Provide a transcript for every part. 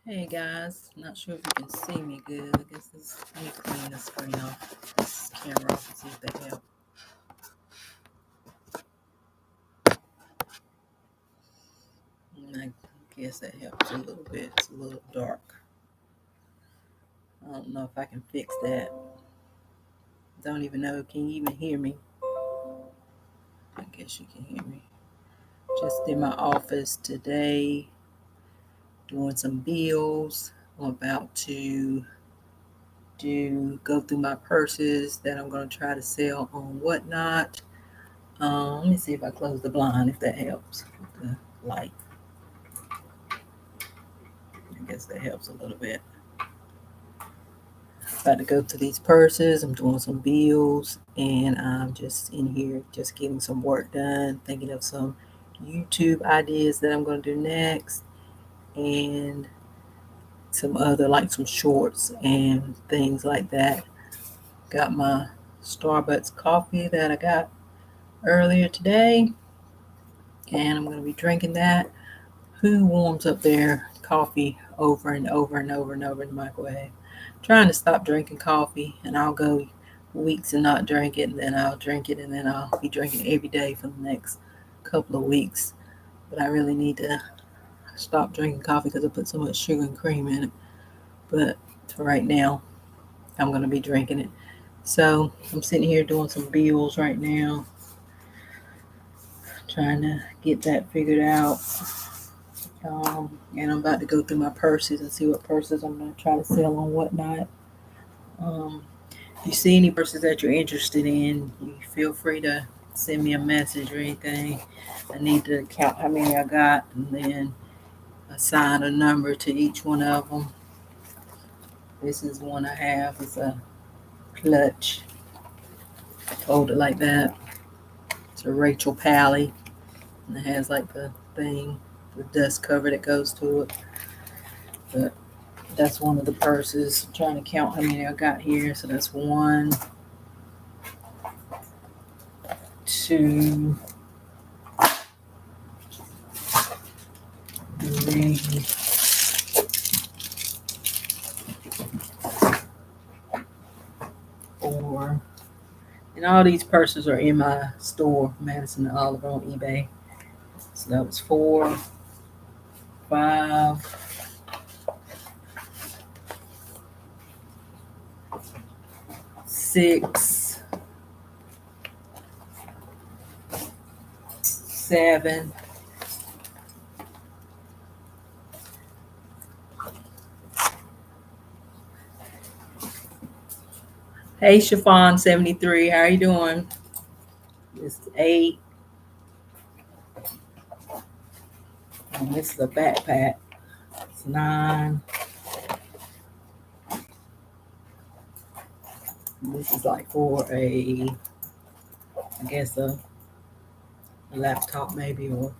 Hey guys, not sure if you can see me good. I guess let me clean the screen off, this camera off and see if that helps. I guess that helps a little bit. It's a little dark. I don't know if I can fix that. Don't even know. Can you even hear me? I guess you can hear me. Just in my office today, doing some bills. I'm about to go through my purses that I'm going to try to sell on Whatnot. Let me see if I close the blind, if that helps with the light. I guess that helps a little bit. About to go through these purses. I'm doing some bills, and I'm just in here just getting some work done, thinking of some YouTube ideas that I'm going to do next, and some other, like some shorts and things like that. Got my Starbucks coffee that I got earlier today, and I'm going to be drinking that. Who warms up their coffee over and over and over and over in the microwave? Trying to stop drinking coffee, and I'll go weeks and not drink it, and then I'll drink it, and then I'll be drinking every day for the next couple of weeks. But I really need to stop drinking coffee because I put so much sugar and cream in it. But for right now, I'm going to be drinking it. So I'm sitting here doing some bills right now, trying to get that figured out. And I'm about to go through my purses and see what purses I'm going to try to sell on Whatnot. If you see any purses that you're interested in, you feel free to send me a message or anything. I need to count how many I got and then assign a number to each one of them. This is one I have. It's a clutch. Hold it like that. It's a Rachel Pally, and it has like the thing, the dust cover that goes to it. But that's one of the purses. I'm trying to count how many I got here. So that's 1, 2, 3, 4. And all these purses are in my store, Madison and Oliver, on eBay. So that was 4, 5, 6, 7, hey, Chiffon 73, how are you doing? This is 8. And this is a backpack. It's 9. This is like for I guess a laptop maybe, or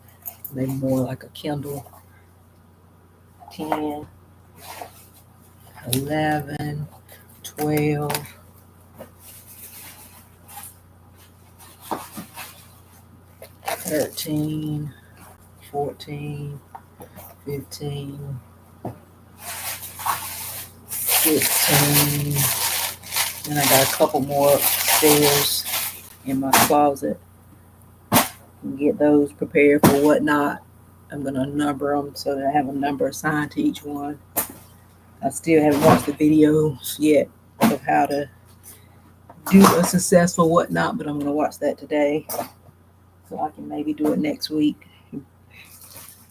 maybe more like a Kindle. 10, 11, 12, 13, 14, 15, 16. And I got a couple more upstairs in my closet. Get those prepared for Whatnot. I'm going to number them so that I have a number assigned to each one. I still haven't watched the videos yet of how to do a successful Whatnot, but I'm going to watch that today so I can maybe do it next week.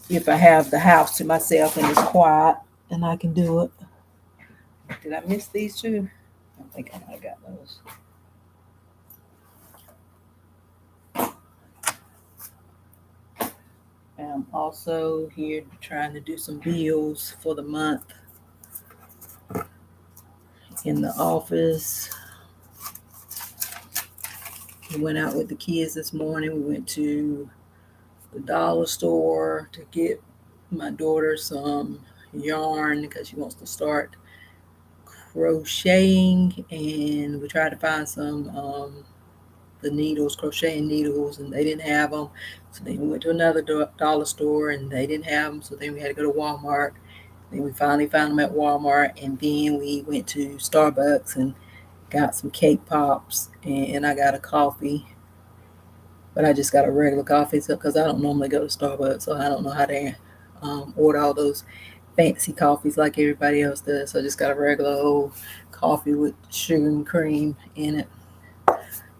If I have the house to myself and it's quiet and I can do it. Did I miss these two? I think I might have got those. I'm also here trying to do some bills for the month in the office. We went out with the kids this morning. We went to the dollar store to get my daughter some yarn because she wants to start crocheting, and we tried to find some the needles, crocheting needles, and they didn't have them. So then we went to another dollar store and they didn't have them. So then we had to go to Walmart. Then we finally found them at Walmart, and then we went to Starbucks and got some cake pops, and I got a coffee, but I just got a regular coffee because I don't normally go to Starbucks, so I don't know how to order all those fancy coffees like everybody else does. So I just got a regular old coffee with sugar and cream in it.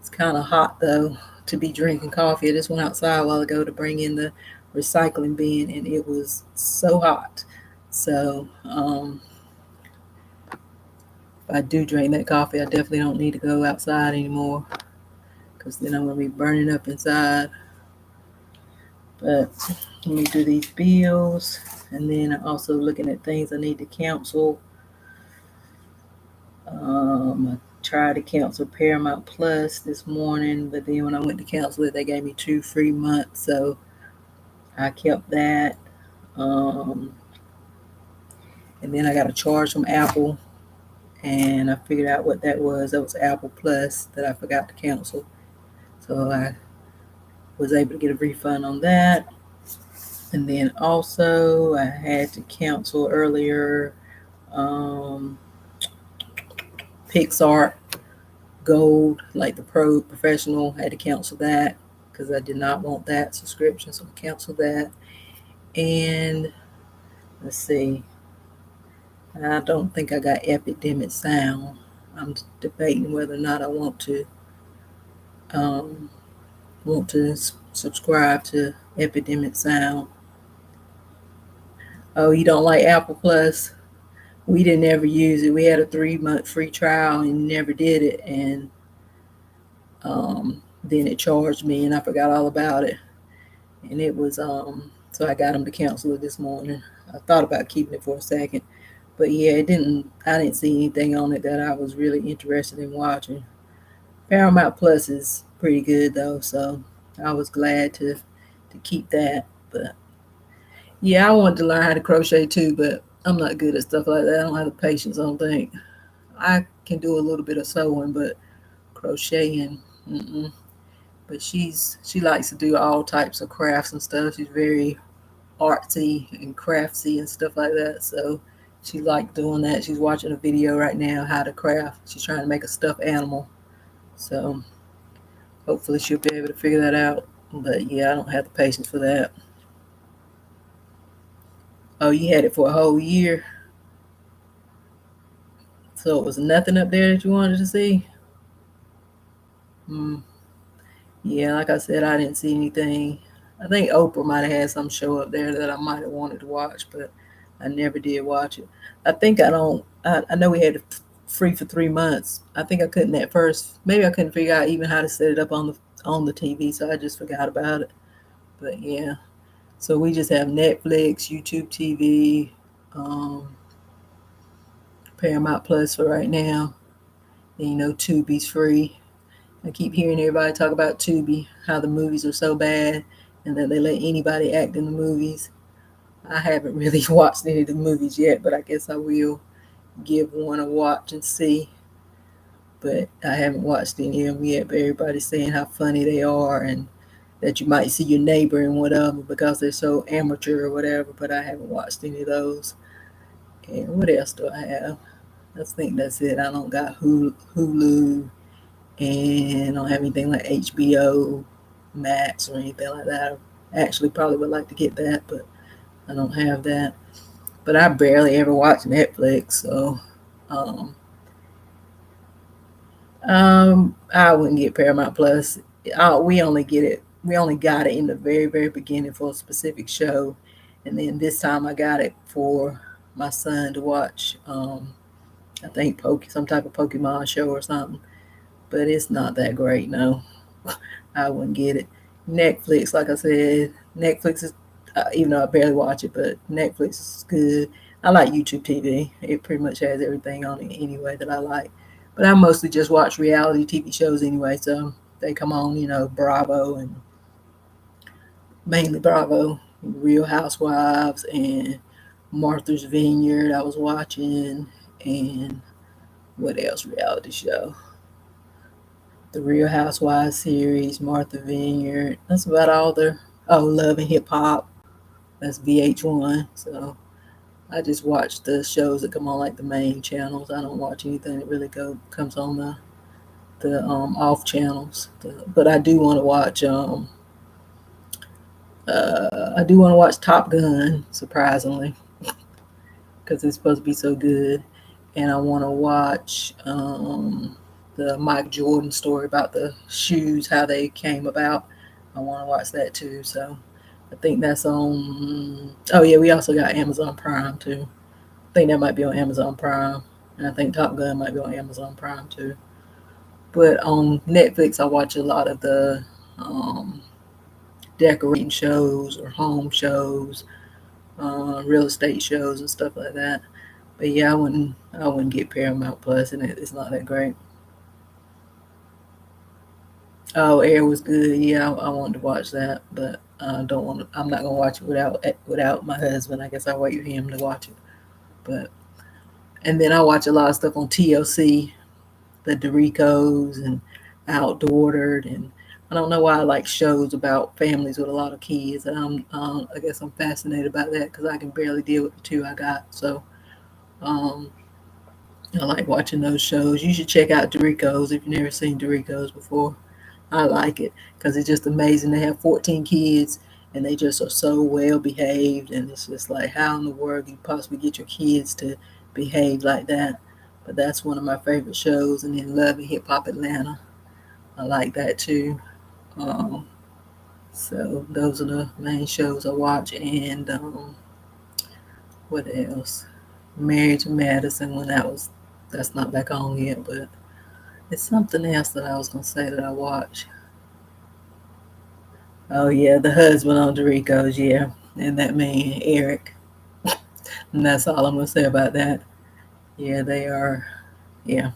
It's kind of hot though to be drinking coffee. I just went outside a while ago to bring in the recycling bin, and it was so hot. So if I do drink that coffee, I definitely don't need to go outside anymore because then I'm going to be burning up inside. But let me do these bills, and then I'm also looking at things I need to cancel. I tried to cancel Paramount Plus this morning, but then when I went to cancel it, they gave me 2 free months, so I kept that. And then I got a charge from Apple, and I figured out what that was. That was Apple Plus that I forgot to cancel, so I was able to get a refund on that. And then also I had to cancel earlier Pixar Gold, like the Pro Professional. I had to cancel that because I did not want that subscription, so I canceled that. And let's see, I don't think I got Epidemic Sound. I'm debating whether or not I want to subscribe to Epidemic Sound. Oh, you don't like Apple Plus? We didn't ever use it. We had a 3-month free trial and never did it. And then it charged me, and I forgot all about it. And it was so I got them to cancel it this morning. I thought about keeping it for a second, but yeah, I didn't see anything on it that I was really interested in watching. Paramount Plus is pretty good though, so I was glad to keep that. But yeah, I wanted to learn how to crochet too, but I'm not good at stuff like that. I don't have the patience, I don't think. I can do a little bit of sewing, but crocheting, mm-mm. But she likes to do all types of crafts and stuff. She's very artsy and craftsy and stuff like that. So she liked doing that. She's watching a video right now how to craft. She's trying to make a stuffed animal. So hopefully she'll be able to figure that out. But yeah, I don't have the patience for that. Oh, you had it for a whole year? So it was nothing up there that you wanted to see? Hmm. Yeah, like I said, I didn't see anything. I think Oprah might have had some show up there that I might have wanted to watch, but I never did watch it. I think I don't. I know we had it free for 3 months. I think I couldn't at first. Maybe I couldn't figure out even how to set it up on the TV, so I just forgot about it. But yeah, so we just have Netflix, YouTube TV, um, Paramount Plus for right now. And Tubi's free. I keep hearing everybody talk about Tubi, how the movies are so bad and that they let anybody act in the movies. I haven't really watched any of the movies yet, but I guess I will give one a watch and see. But I haven't watched any of them yet, but everybody's saying how funny they are and that you might see your neighbor in one of them because they're so amateur or whatever, but I haven't watched any of those. And what else do I have? I think that's it. I don't got Hulu, and I don't have anything like HBO Max or anything like that. I actually probably would like to get that, but I don't have that. But I barely ever watch Netflix, so um, I wouldn't get Paramount Plus. We only get it. We only got it in the very, very beginning for a specific show, and then this time I got it for my son to watch. I think some type of Pokemon show or something, but it's not that great. No, I wouldn't get it. Netflix, like I said, Netflix is even though I barely watch it, but Netflix is good. I like YouTube TV. It pretty much has everything on it anyway that I like. But I mostly just watch reality TV shows anyway, so they come on, Bravo and mainly Bravo, Real Housewives and Martha's Vineyard. I was watching, and what else? Reality show. The Real Housewives series, Martha Vineyard. That's about all the Love and Hip Hop. That's VH1. So I just watch the shows that come on like the main channels. I don't watch anything that really comes on the off channels. But I do want to watch Top Gun, surprisingly, because it's supposed to be so good. And I want to watch the Mike Jordan story about the shoes, how they came about. I want to watch that too. So I think that's on. Oh yeah, we also got Amazon Prime too. I think that might be on Amazon Prime, and I think Top Gun might be on Amazon Prime too. But on Netflix, I watch a lot of the um, decorating shows or home shows, real estate shows and stuff like that. But yeah, I wouldn't get Paramount Plus, and it's not that great. Oh, Air was good. Yeah, I wanted to watch that, but I don't want to. I'm not gonna watch it without my husband. I guess I'll wait for him to watch it. But and then I watch a lot of stuff on TLC, the Doricos and Outdoored, and I don't know why I like shows about families with a lot of kids. And I guess I'm fascinated by that because I can barely deal with the two I got. So um, I like watching those shows. You should check out Doricos if you've never seen Doricos before. I like it because it's just amazing. They have 14 kids and they just are so well behaved. And it's just like, how in the world do you possibly get your kids to behave like that? But that's one of my favorite shows. And then Love and Hip Hop Atlanta. I like that too. Um, so those are the main shows I watch. And what else? Married to Madison when that's not back on yet, but it's something else that I was gonna say that I watch. Oh yeah, the husband on Dorico's, yeah, and that man Eric, and that's all I'm gonna say about that. Yeah, they are, yeah.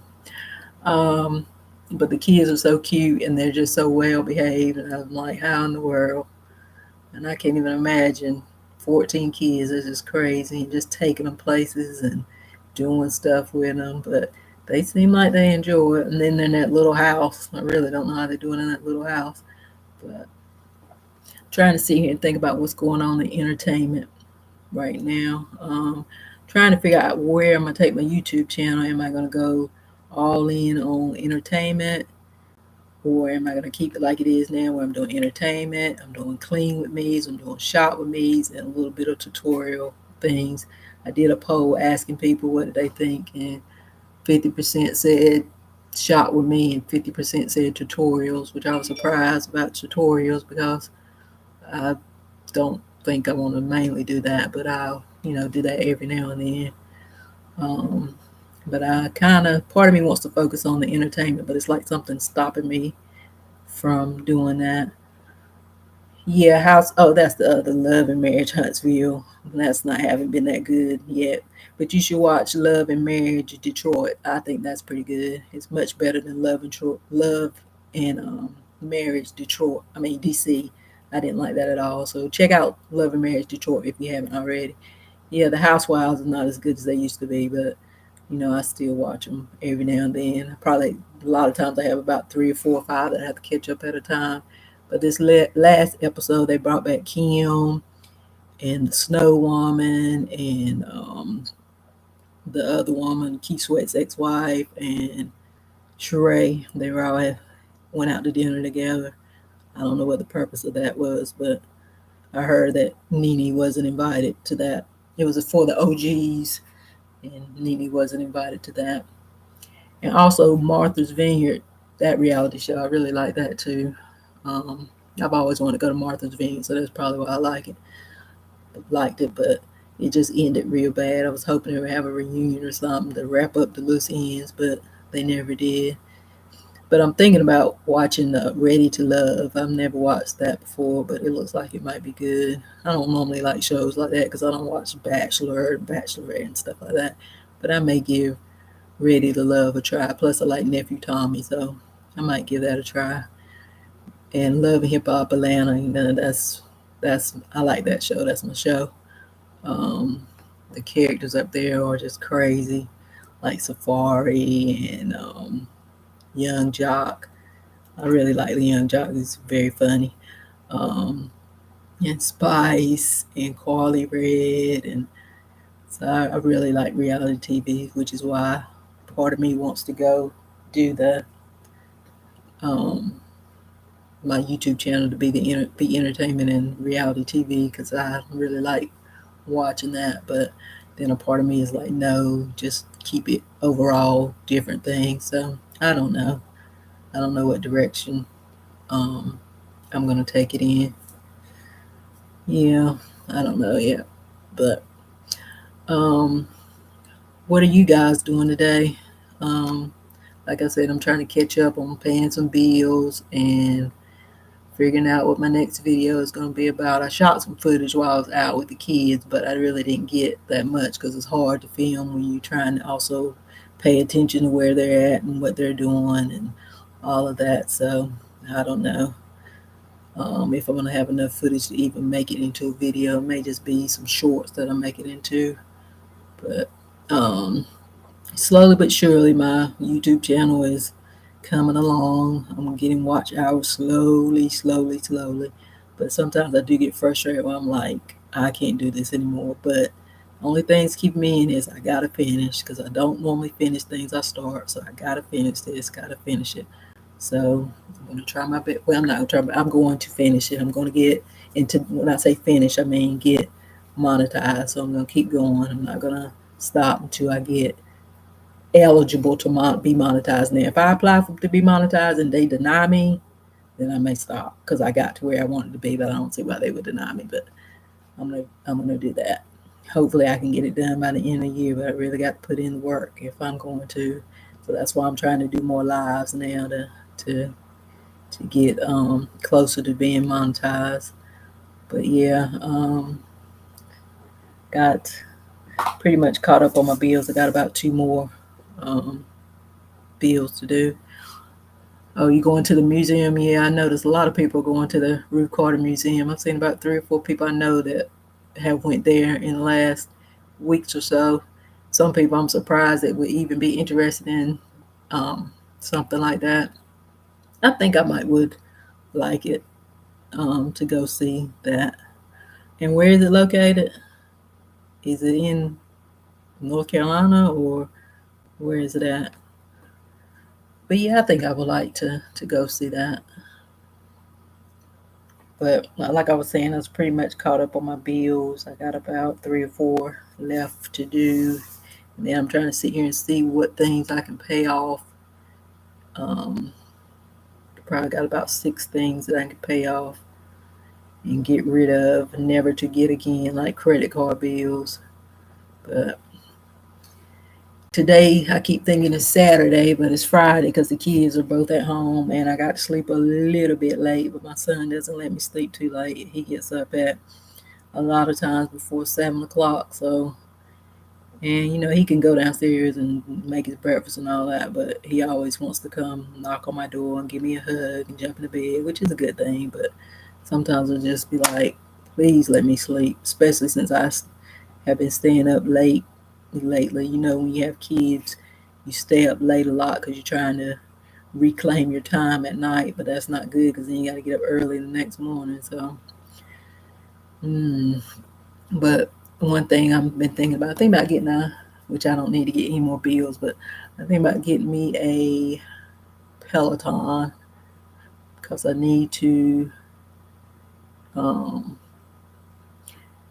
Um, but the kids are so cute and they're just so well behaved, and I'm like, how in the world? And I can't even imagine 14 kids. It's just crazy, and just taking them places and doing stuff with them. But they seem like they enjoy it. And then they're in that little house. I really don't know how they're doing in that little house, but trying to sit here and think about what's going on in entertainment right now. Trying to figure out where I'm gonna take my YouTube channel. Am I gonna go all in on entertainment, or am I gonna keep it like it is now, where I'm doing entertainment, I'm doing clean with me's, I'm doing shop with me's, and a little bit of tutorial things. I did a poll asking people what did they think, and 50% said shop with me, and 50% said tutorials, which I was surprised about tutorials because I don't think I want to mainly do that, but I'll, do that every now and then. Um, but I kind of, part of me wants to focus on the entertainment, but it's like something stopping me from doing that. Yeah, House. Oh, that's the other Love and Marriage Huntsville. That's not haven't been that good yet. But you should watch Love and Marriage Detroit. I think that's pretty good. It's much better than Love and Marriage Detroit. I mean DC. I didn't like that at all. So check out Love and Marriage Detroit if you haven't already. Yeah, the Housewives are not as good as they used to be, but I still watch them every now and then. Probably a lot of times I have about 3 or 4 or 5 that I have to catch up at a time. But this last episode, they brought back Kim and the Snow Woman and the other woman, Keith Sweat's ex-wife, and Sheree. They were all went out to dinner together. I don't know what the purpose of that was, but I heard that Nene wasn't invited to that. It was for the OGs, and Nene wasn't invited to that. And also Martha's Vineyard, that reality show, I really like that too. I've always wanted to go to Martha's Vineyard, so that's probably why I liked it, but it just ended real bad. I was hoping they would have a reunion or something to wrap up the loose ends, but they never did. But I'm thinking about watching Ready to Love. I've never watched that before, but it looks like it might be good. I don't normally like shows like that because I don't watch Bachelor, Bachelorette, and stuff like that. But I may give Ready to Love a try. Plus, I like Nephew Tommy, so I might give that a try. And Love and Hip Hop Atlanta, that's I like that show. That's my show. Um, the characters up there are just crazy, like Safari and Young Jock. I really like the Young Jock. He's very funny. Um, and Spice and Carly Red, and So I really like reality TV, which is why part of me wants to go do the um, my YouTube channel to be be entertainment and reality TV because I really like watching that. But then a part of me is like, no, just keep it overall different things. So I don't know. I don't know what direction um, I'm gonna take it in. Yeah, I don't know yet. But um, what are you guys doing today? Um, like I said, I'm trying to catch up on paying some bills and figuring out what my next video is going to be about. I shot some footage while I was out with the kids, but I really didn't get that much because it's hard to film when you're trying to also pay attention to where they're at and what they're doing and all of that. So I don't know if I'm going to have enough footage to even make it into a video. It may just be some shorts that I make it into. But um, slowly but surely, my YouTube channel is coming along. I'm getting watch hours slowly, slowly, slowly. But sometimes I do get frustrated when I'm like, I can't do this anymore. But only things keep me in is I gotta finish because I don't normally finish things I start. So I gotta finish this, gotta finish it. So I'm gonna try my best. Well, I'm not gonna try, but I'm going to finish it. I'm gonna get into, when I say finish, I mean get monetized. So I'm gonna keep going. I'm not gonna stop until I get eligible to be monetized. Now, if I apply to be monetized and they deny me, then I may stop because I got to where I wanted to be. But I don't see why they would deny me. But I'm gonna do that. Hopefully, I can get it done by the end of the year. But I really got to put in the work if I'm going to. So that's why I'm trying to do more lives now to to get closer to being monetized. But yeah, got pretty much caught up on my bills. I got about two more um, bills to do. Oh, you going to the museum? Yeah, I noticed a lot of people going to the Ruth Carter Museum. I've seen about 3 or 4 people I know that have went there in the last weeks or so. Some people I'm surprised that would even be interested in um, something like that. I think I might would like it to go see that. And where is it located? Is it in North Carolina or where is it at? But yeah, I think I would like to go see that. But like I was saying, I was pretty much caught up on my bills. I got about 3 or 4 left to do. And then I'm trying to sit here and see what things I can pay off. Um, Probably got about 6 things that I can pay off and get rid of, never to get again, like credit card bills. But today, I keep thinking it's Saturday, but it's Friday because the kids are both at home and I got to sleep a little bit late. But my son doesn't let me sleep too late. He gets up at a lot of times before 7 o'clock. So, and he can go downstairs and make his breakfast and all that, but he always wants to come knock on my door and give me a hug and jump in the bed, which is a good thing. But sometimes I'll just be like, please let me sleep, especially since I have been staying up late lately. When you have kids, you stay up late a lot because you're trying to reclaim your time at night, but that's not good because then you got to get up early the next morning. So, but one thing I've been thinking about getting which I don't need to get any more bills, but I think about getting me a Peloton because I need to. Um,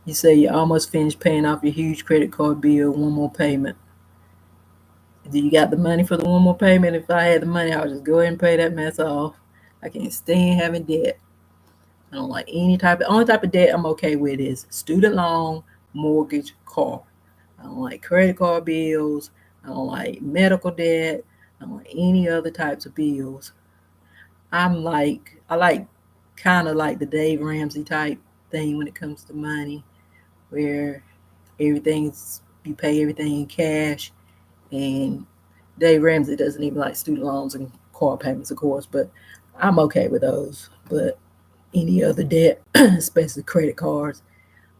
you say you almost finished paying off your huge credit card bill, one more payment. Do you got the money for the one more payment? If I had the money, I would just go ahead and pay that mess off. I can't stand having debt. I don't like only type of debt I'm okay with is student loan, mortgage, car. I don't like credit card bills. I don't like medical debt. I don't like any other types of bills. I like kind of like the Dave Ramsey type thing when it comes to money, where you pay everything in cash. And Dave Ramsey doesn't even like student loans and car payments, of course, but I'm okay with those. But any other debt, especially credit cards,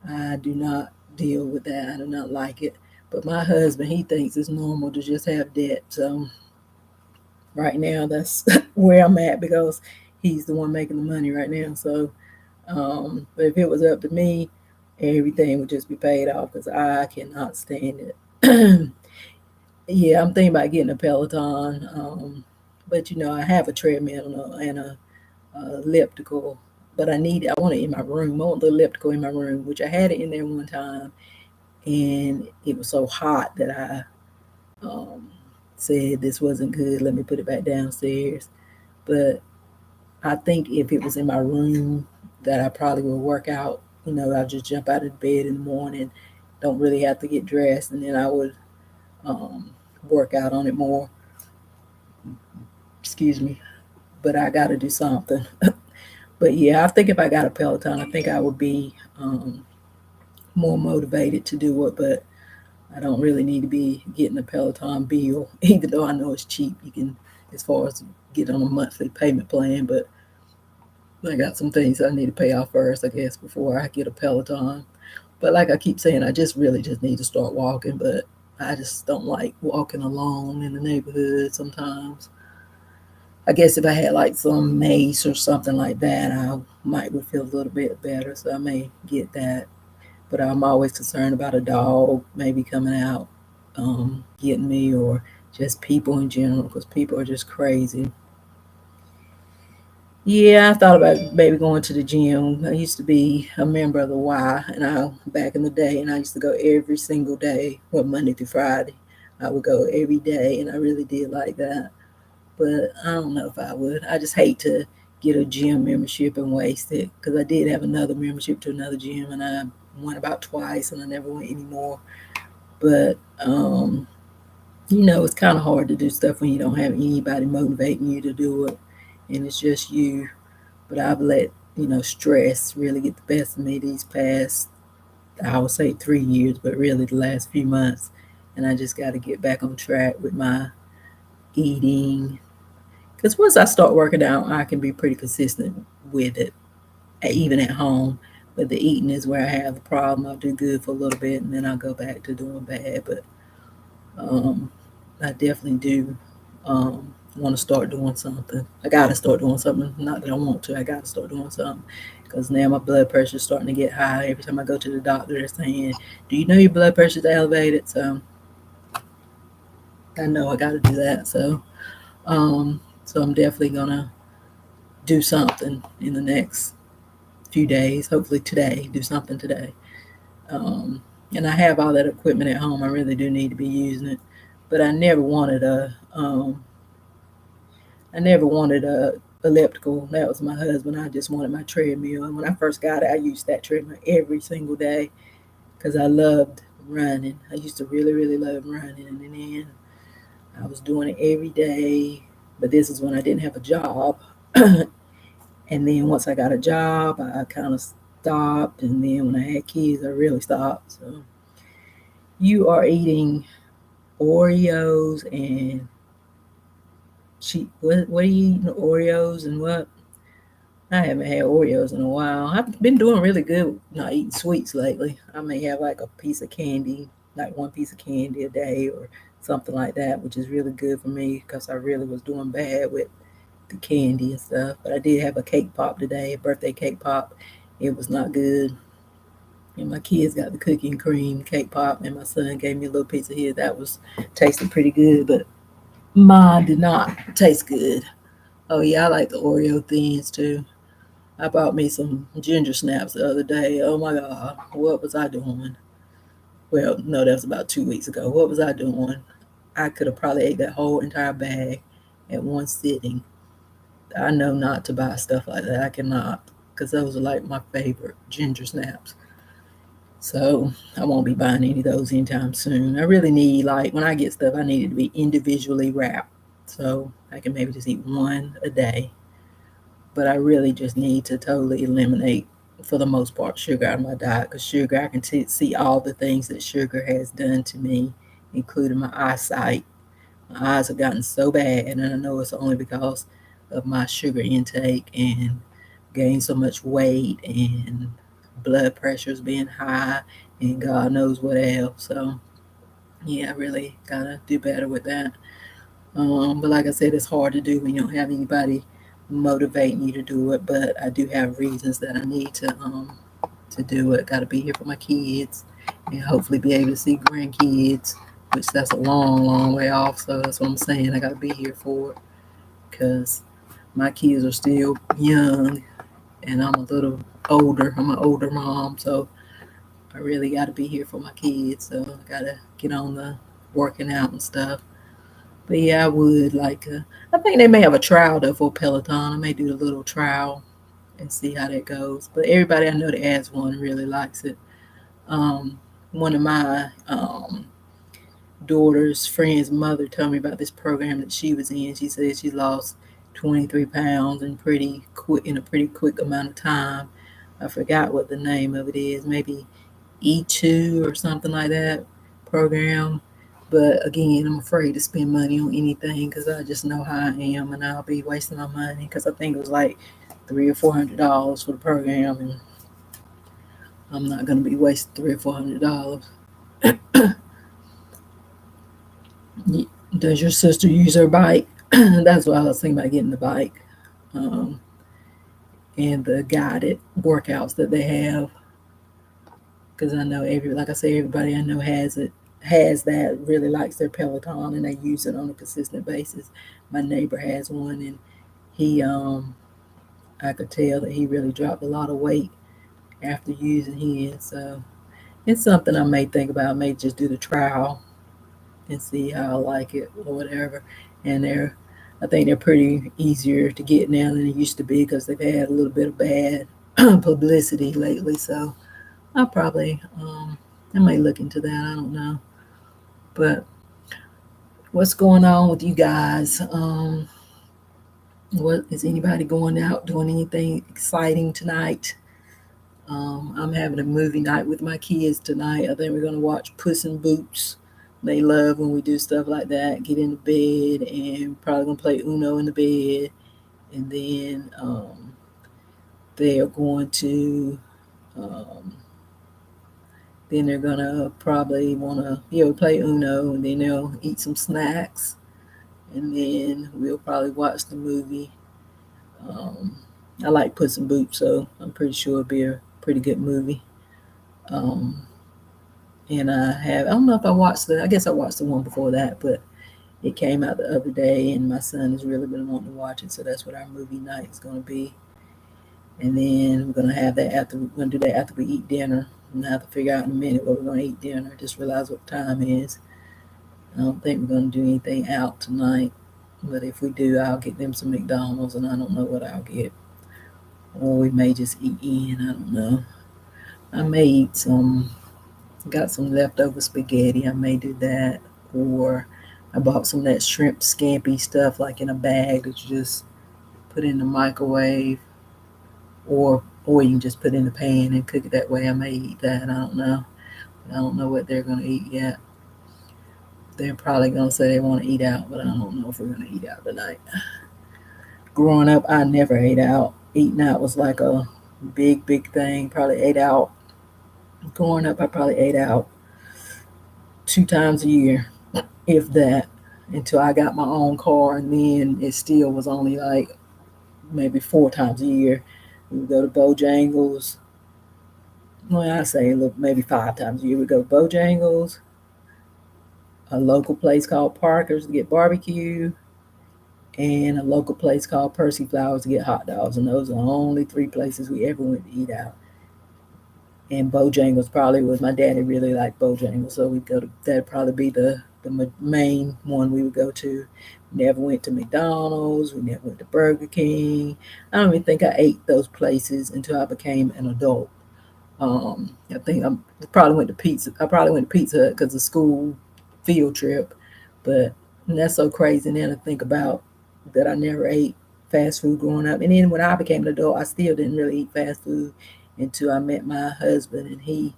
I do not deal with that. I do not like it. But my husband, he thinks it's normal to just have debt. So right now, that's where I'm at because he's the one making the money right now. So, but if it was up to me, everything would just be paid off because I cannot stand it. Yeah, I'm thinking about getting a Peloton, but I have a treadmill and a elliptical, but I want it in my room. I want the elliptical in my room, which I had it in there one time, and it was so hot that I said this wasn't good. Let me put it back downstairs. But I think if it was in my room, that I probably would work out. I'll just jump out of bed in the morning, don't really have to get dressed, and then I would um, work out on it more. Excuse me. But I got to do something. But yeah, I think if I got a Peloton, I think I would be more motivated to do it. But I don't really need to be getting a Peloton bill, even though I know it's cheap. You can, as far as get on a monthly payment plan, but I got some things I need to pay off first, I guess, before I get a Peloton. But like I keep saying, I just really just need to start walking, but I just don't like walking alone in the neighborhood sometimes. I guess if I had like some mace or something like that, I might would feel a little bit better. So I may get that. But I'm always concerned about a dog maybe coming out, getting me, or just people in general, because people are just crazy. Yeah, I thought about maybe going to the gym. I used to be a member of the Y, and I back in the day, and I used to go every single day, well, Monday through Friday. I would go every day, and I really did like that. But I don't know if I would. I just hate to get a gym membership and waste it because I did have another membership to another gym, and I went about twice, and I never went anymore. But it's kind of hard to do stuff when you don't have anybody motivating you to do it, and it's just you. But I've let stress really get the best of me these past, I would say, 3 years, but really the last few months, and I just got to get back on track with my eating. Because once I start working out, I can be pretty consistent with it, even at home. But the eating is where I have the problem. I'll do good for a little bit, and then I'll go back to doing bad. But um, I definitely do um, want to start doing something. I got to start doing something. Not that I want to. I got to start doing something because now my blood pressure is starting to get high. Every time I go to the doctor, they're saying, "Do you know your blood pressure is elevated?" So I know I got to do that. So I'm definitely gonna do something in the next few days. Hopefully today, do something today. Um, and I have all that equipment at home. I really do need to be using it, but I never wanted a elliptical. That was my husband. I just wanted my treadmill. And when I first got it, I used that treadmill every single day because I loved running. I used to really, really love running, and then I was doing it every day. But this is when I didn't have a job. And then once I got a job, I kind of stopped. And then when I had kids, I really stopped. So you are eating Oreos and what are you eating? Oreos and what? I haven't had Oreos in a while. I've been doing really good not eating sweets lately. I may have like a piece of candy, like one piece of candy a day or something like that, which is really good for me because I really was doing bad with the candy and stuff. But I did have a cake pop today, a birthday cake pop. It was not good. And my kids got the cookie and cream cake pop, and my son gave me a little piece of his. That was tasted pretty good, but mine did not taste good. Oh yeah, I like the Oreo thins too. I bought me some ginger snaps the other day. Oh my god, what was I doing? Well, no, that was about 2 weeks ago. What was I doing? I could have probably ate that whole entire bag at one sitting. I know not to buy stuff like that. I cannot, because those are like my favorite ginger snaps. So I won't be buying any of those anytime soon. I really need, like, when I get stuff, I need it to be individually wrapped. So I can maybe just eat one a day. But I really just need to totally eliminate, for the most part, sugar out of my diet. Because sugar, I can see all the things that sugar has done to me, including my eyesight. My eyes have gotten so bad, and I know it's only because of my sugar intake and gained so much weight and blood pressure's being high and God knows what else. So yeah, I really gotta do better with that. But like I said, it's hard to do when you don't have anybody motivating you to do it. But I do have reasons that I need to to do it. Got to be here for my kids and hopefully be able to see grandkids, which that's a long, long way off. So that's what I'm saying. I got to be here for it because my kids are still young and I'm a little older. I'm an older mom, so I really got to be here for my kids. So I got to get on the working out and stuff. But yeah, I would like. I think they may have a trial though for Peloton. I may do a little trial and see how that goes. But everybody I know that has one really likes it. Um, One of my daughter's friend's mother told me about this program that she was in. She said she lost 23 pounds in a pretty quick amount of time. I forgot what the name of it is. Maybe E2 or something like that program. But again, I'm afraid to spend money on anything because I just know how I am, and I'll be wasting my money because I think it was like $300 or $400 for the program, and I'm not gonna be wasting $300 or $400. Does your sister use her bike? That's why I was thinking about getting the bike, um, and the guided workouts that they have. Because I know like I say, everybody I know has that, really likes their Peloton, and they use it on a consistent basis. My neighbor has one, and he, I could tell that he really dropped a lot of weight after using his. So it's something I may think about. I may just do the trial and see how I like it or whatever. And I think they're pretty easier to get now than it used to be because they've had a little bit of bad publicity lately. So I'll probably, I may look into that. I don't know. But what's going on with you guys? What is anybody going out doing anything exciting tonight? I'm having a movie night with my kids tonight. I think we're gonna watch Puss in Boots. They love when we do stuff like that. Get into bed and probably gonna play Uno in the bed, and then they are going to. Um, then they're gonna probably wanna play Uno, and then they'll eat some snacks, and then we'll probably watch the movie. Um, I like Puss in Boots, so I'm pretty sure it'll be a pretty good movie. Um, and I don't know if I guess I watched the one before that, but it came out the other day, and my son has really been wanting to watch it, so that's what our movie night is going to be. And then we're going to do that after we eat dinner. And I have to figure out in a minute what we're going to eat dinner. I just realized what time it is. I don't think we're going to do anything out tonight, but if we do, I'll get them some McDonald's, and I don't know what I'll get. Or we may just eat in, I don't know. I may got some leftover spaghetti, I may do that. Or I bought some of that shrimp scampi stuff, like in a bag that you just put in the microwave. Or you can just put it in the pan and cook it that way. I may eat that, I don't know. I don't know what they're going to eat yet. They're probably going to say they want to eat out, but I don't know if we're going to eat out tonight. Growing up, I never ate out. Eating out was like a big, big thing. Probably ate out. Growing up, I probably ate out 2 times a year, if that, until I got my own car, and then it still was only like maybe 4 times a year. We would go to Bojangles. Well, I say look, maybe 5 times a year. We go to Bojangles, a local place called Parker's to get barbecue, and a local place called Percy Flowers to get hot dogs. And those are the only 3 places we ever went to eat out. And Bojangles probably was, my daddy really liked Bojangles, so we'd go to, that'd probably be the main one we would go to. Never went to McDonald's. We never went to Burger King. I don't even think I ate those places until I became an adult. I think I probably went to Pizza. I probably went to Pizza Hut because of school field trip, but that's so crazy. And then I think about that I never ate fast food growing up, and then when I became an adult, I still didn't really eat fast food until I met my husband, and he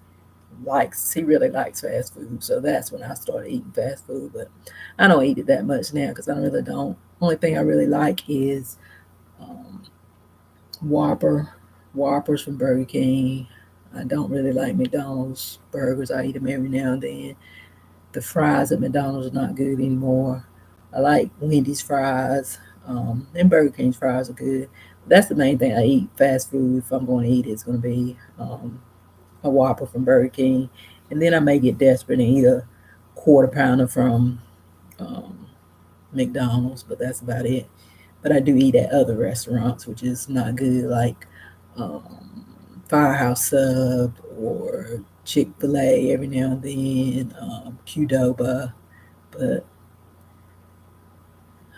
really likes fast food, so that's when I started eating fast food. But I don't eat it that much now because I really don't. Only thing I really like is um, Whoppers from Burger King. I don't really like McDonald's burgers. I eat them every now and then. The fries at McDonald's are not good anymore. I like Wendy's fries, and Burger King's fries are good. That's the main thing I eat. Fast food, if I'm going to eat it, it's going to be a Whopper from Burger King, and then I may get desperate and eat a quarter pounder from um, McDonald's, but that's about it. But I do eat at other restaurants, which is not good, like um, Firehouse Sub or Chick-fil-A every now and then, Qdoba. But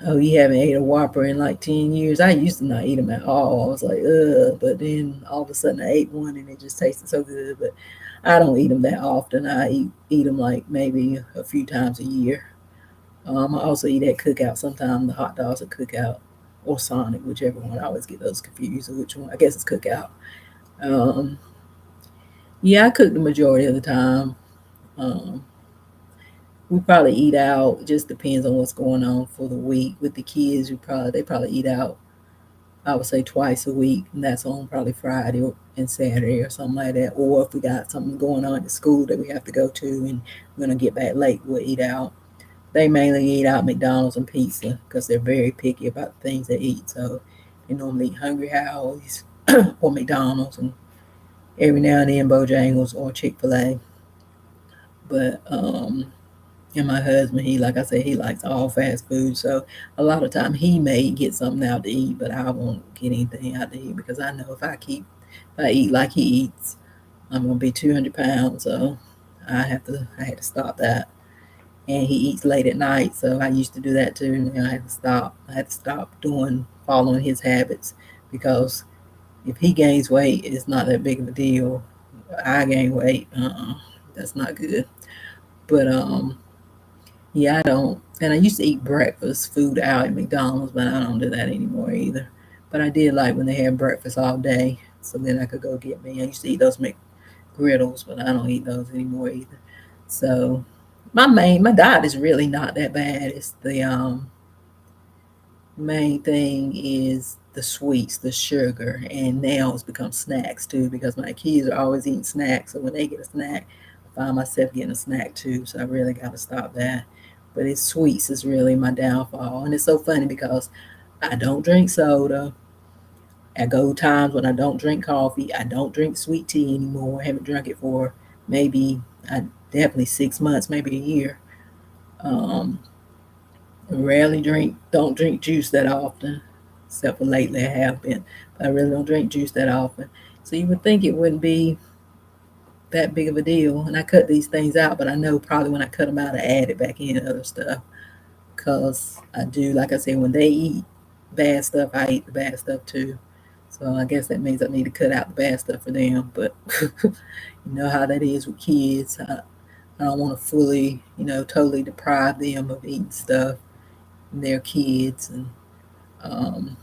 oh, you haven't ate a Whopper in like 10 years. I used to not eat them at all. I was like, ugh. But then all of a sudden I ate one and it just tasted so good. But I don't eat them that often. I eat them like maybe a few times a year. I also eat at Cookout. Sometimes the hot dogs at Cookout or Sonic, whichever one. I always get those confused. Which one? I guess it's Cookout. Um, yeah, I cook the majority of the time. Um, we probably eat out. It just depends on what's going on for the week. With the kids, they probably eat out. I would say twice a week, and that's on probably Friday and Saturday or something like that. Or if we got something going on at school that we have to go to and we're gonna get back late, we'll eat out. They mainly eat out McDonald's and pizza because they're very picky about the things they eat. So they normally eat Hungry Howie's or McDonald's, and every now and then Bojangles or Chick-fil-A. But and my husband, he like I said, he likes all fast food. So a lot of time he may get something out to eat, but I won't get anything out to eat because I know if I eat like he eats, I'm gonna be 200 pounds. So I had to stop that. And he eats late at night, so I used to do that too. And I had to stop. I had to stop doing following his habits because if he gains weight, it's not that big of a deal. I gain weight, that's not good. But yeah, I don't. And I used to eat breakfast food out at McDonald's, but I don't do that anymore either. But I did like when they had breakfast all day, so then I could go get me. I used to eat those McGriddles, but I don't eat those anymore either. So my diet is really not that bad. It's the main thing is the sweets, the sugar, and now it's become snacks too because my kids are always eating snacks. So when they get a snack, I find myself getting a snack too. So I really got to stop that. But it's sweets is really my downfall, and it's so funny because I don't drink soda. I go times when I don't drink coffee. I don't drink sweet tea anymore. I haven't drunk it for maybe I definitely 6 months, maybe a year. Um, don't drink juice that often, except for lately I have been. But I really don't drink juice that often. So you would think it wouldn't be that big of a deal. And I cut these things out, but I know probably when I cut them out, I add it back in other stuff. Because I do, like I said, when they eat bad stuff, I eat the bad stuff too. So I guess that means I need to cut out the bad stuff for them. But you know how that is with kids. I don't want to fully, totally deprive them of eating stuff and their kids, and um,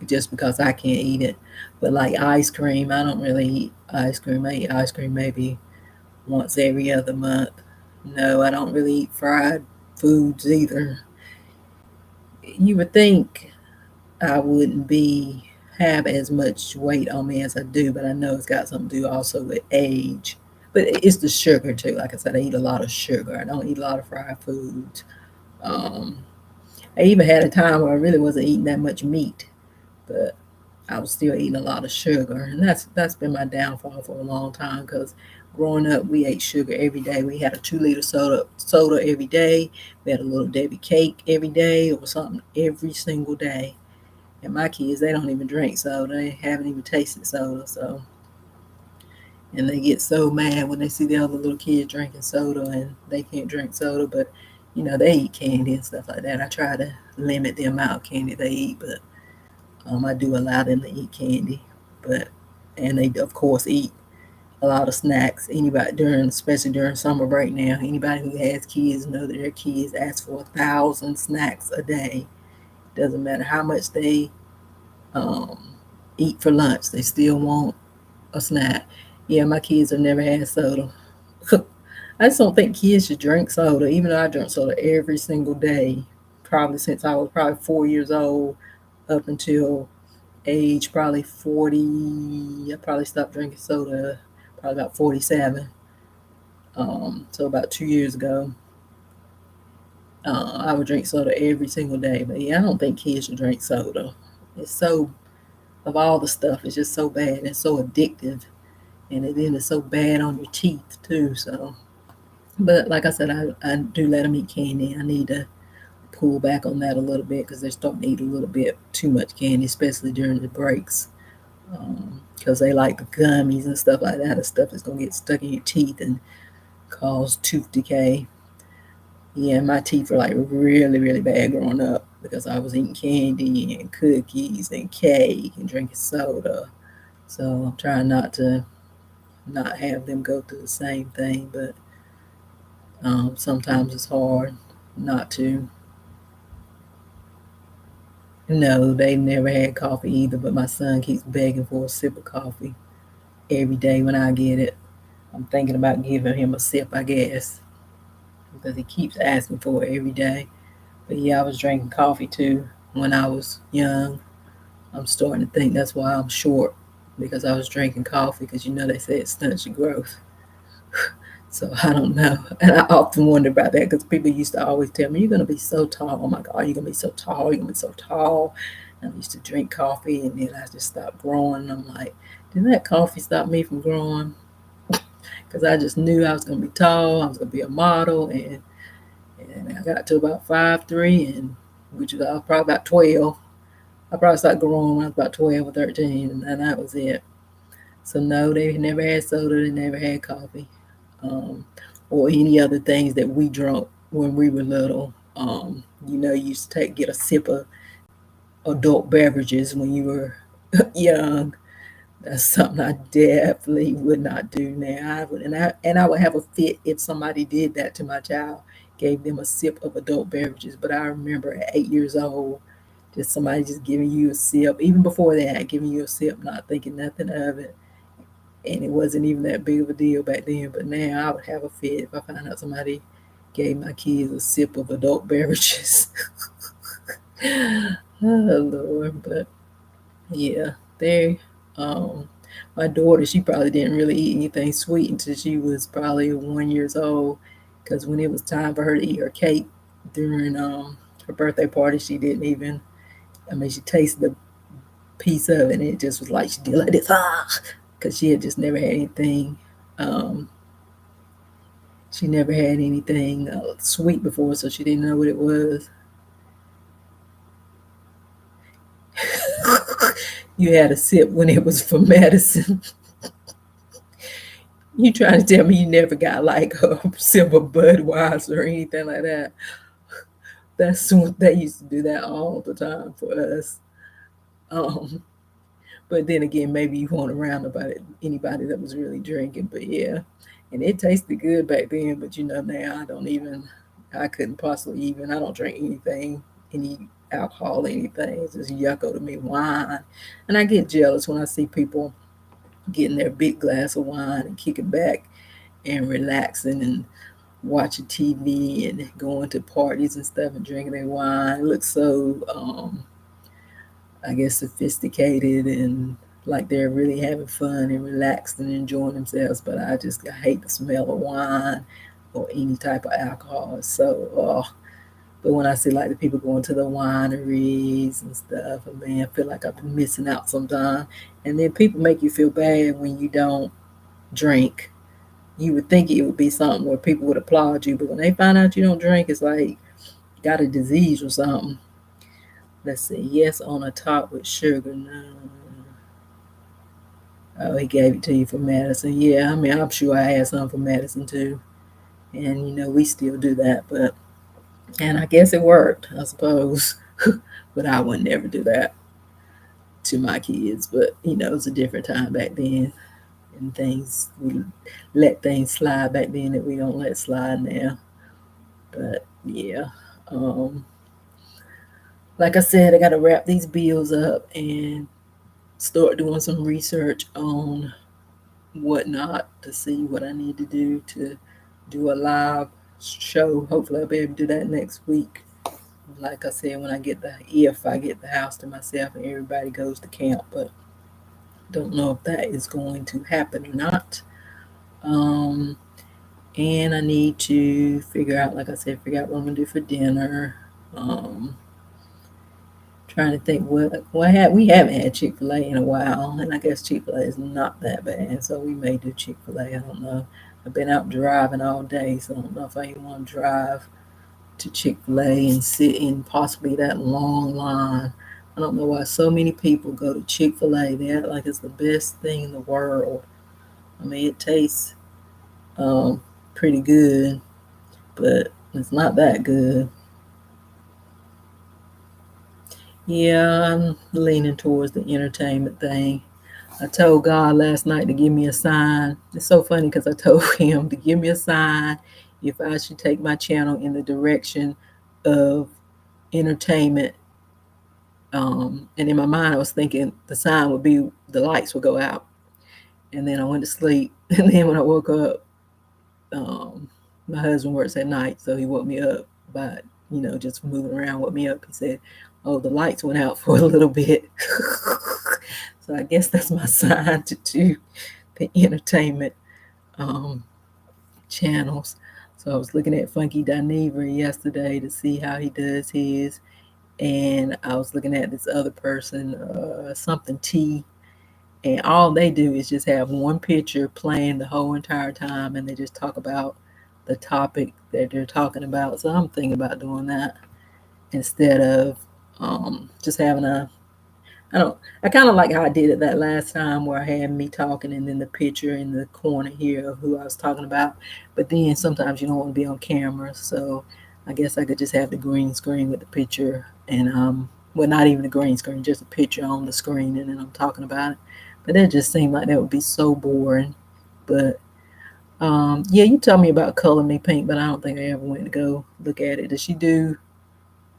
just because I can't eat it. But like ice cream, I don't really eat ice cream. I eat ice cream maybe once every other month. No, I don't really eat fried foods either. You would think I wouldn't be have as much weight on me as I do, but I know it's got something to do also with age. But it's the sugar too. Like I said, I eat a lot of sugar. I don't eat a lot of fried foods. Um, I even had a time where I really wasn't eating that much meat, but I was still eating a lot of sugar, and that's been my downfall for a long time. Because growing up, we ate sugar every day. We had a 2 liter soda every day. We had a little Debbie cake every day or something every single day. And my kids, they don't even drink soda. They haven't even tasted soda. So, and they get so mad when they see the other little kids drinking soda and they can't drink soda. But they eat candy and stuff like that. I try to limit the amount of candy they eat, but I do allow them to eat candy. But and they of course eat a lot of snacks. Anybody especially during summer break now, anybody who has kids know that their kids ask for 1,000 snacks a day. Doesn't matter how much they um, eat for lunch, they still want a snack. Yeah, my kids have never had soda. I just don't think kids should drink soda, even though I drink soda every single day, probably since I was probably 4 years old up until age probably 40. I probably stopped drinking soda probably about 47. So about 2 years ago, I would drink soda every single day. But yeah, I don't think kids should drink soda. It's so, of all the stuff, it's just so bad and so addictive. and then it's so bad on your teeth too. So, but like I said, I do let them eat candy. I need to pull back on that a little bit because they're starting to eat a little bit too much candy, especially during the breaks. Because they like the gummies and stuff like that. The stuff that's gonna get stuck in your teeth and cause tooth decay. Yeah, my teeth were like really, really bad growing up because I was eating candy and cookies and cake and drinking soda. So I'm trying not have them go through the same thing, but sometimes it's hard not to. No, they never had coffee either, but my son keeps begging for a sip of coffee every day when I get it. I'm thinking about giving him a sip, I guess, because he keeps asking for it every day. But yeah, I was drinking coffee too when I was young. I'm starting to think that's why I'm short because I was drinking coffee because they say it stunts your growth. So I don't know. And I often wonder about that because people used to always tell me, you're going to be so tall. Oh my God, you're going to be so tall. You're going to be so tall. And I used to drink coffee and then I just stopped growing. And I'm like, did that coffee stop me from growing? Because I just knew I was going to be tall. I was going to be a model. And I got to about 5'3", and which was I was probably about 12. I probably started growing when I was about 12 or 13, and that was it. So no, they never had soda. They never had coffee. Um, or any other things that we drank when we were little. You used to get a sip of adult beverages when you were young. That's something I definitely would not do now. I would have a fit if somebody did that to my child, gave them a sip of adult beverages. But I remember at 8 years old, just somebody just giving you a sip. Even before that, giving you a sip, not thinking nothing of it, and it wasn't even that big of a deal back then. But now I would have a fit if I found out somebody gave my kids a sip of adult beverages. Oh Lord, but yeah, they. Um, my daughter, she probably didn't really eat anything sweet until she was probably 1 years old. Because when it was time for her to eat her cake during her birthday party, she didn't even. I mean, she tasted the piece of it, and it just was like she did like this, because she had just never had anything. Um, she never had anything sweet before, so she didn't know what it was. You had a sip when it was for Madison. You trying to tell me you never got like a sip of Budweiser or anything like that? That's what they used to do that all the time for us. Um, but then again, maybe you weren't around about it, anybody that was really drinking. But yeah, and it tasted good back then. But now I don't even. I couldn't possibly even. I don't drink anything, any alcohol, anything. It's just yucko to me. Wine, and I get jealous when I see people getting their big glass of wine and kicking back and relaxing and watching TV and going to parties and stuff and drinking their wine. It looks so, I guess, sophisticated and like they're really having fun and relaxed and enjoying themselves. But I hate the smell of wine or any type of alcohol. So, but when I see like the people going to the wineries and stuff, I feel like I've been missing out sometimes. And then people make you feel bad when you don't drink. You would think it would be something where people would applaud you, but when they find out you don't drink, it's like you got a disease or something. Let's see. Yes, on the top with sugar. No. Oh, he gave it to you for Madison. Yeah, I'm sure I had some for Madison too. And we still do that, and I guess it worked, I suppose. But I would never do that to my kids. But it was a different time back then, and we let things slide back then that we don't let slide now. But yeah, um, like I said, I got to wrap these bills up and start doing some research on whatnot to see what I need to do a live show. Hopefully, I'll be able to do that next week. Like I said, if I get the house to myself and everybody goes to camp, but don't know if that is going to happen or not. Um, and I need to figure out, like I said, what I'm gonna do for dinner. Trying to think what we haven't had Chick-fil-A in a while, and I guess Chick-fil-A is not that bad, so we may do Chick-fil-A. I don't know. I've been out driving all day, so I don't know if I even want to drive to Chick-fil-A and sit in possibly that long line. I don't know why so many people go to Chick-fil-A. They act like it's the best thing in the world. I mean, it tastes pretty good, but it's not that good. Yeah, I'm leaning towards the entertainment thing. I told God last night to give me a sign. It's so funny because I told him to give me a sign if I should take my channel in the direction of entertainment. And in my mind, I was thinking the sign would be the lights would go out. And then I went to sleep. And then when I woke up, um, my husband works at night, so he woke me up by, just moving around, woke me up. He said, "Oh, the lights went out for a little bit." So I guess that's my sign to do the entertainment um, channels. So I was looking at Funky Dinevor yesterday to see how he does his, and I was looking at this other person, something T, and all they do is just have one picture playing the whole entire time, and they just talk about the topic that they're talking about. So I'm thinking about doing that instead of just having a I don't. I kind of like how I did it that last time, where I had me talking and then the picture in the corner here of who I was talking about. But then sometimes you don't want to be on camera, so I guess I could just have the green screen with the picture and well, not even the green screen, just a picture on the screen, and then I'm talking about it. But that just seemed like that would be so boring. But yeah, you told me about Color Me Pink, but I don't think I ever went to go look at it. Does she do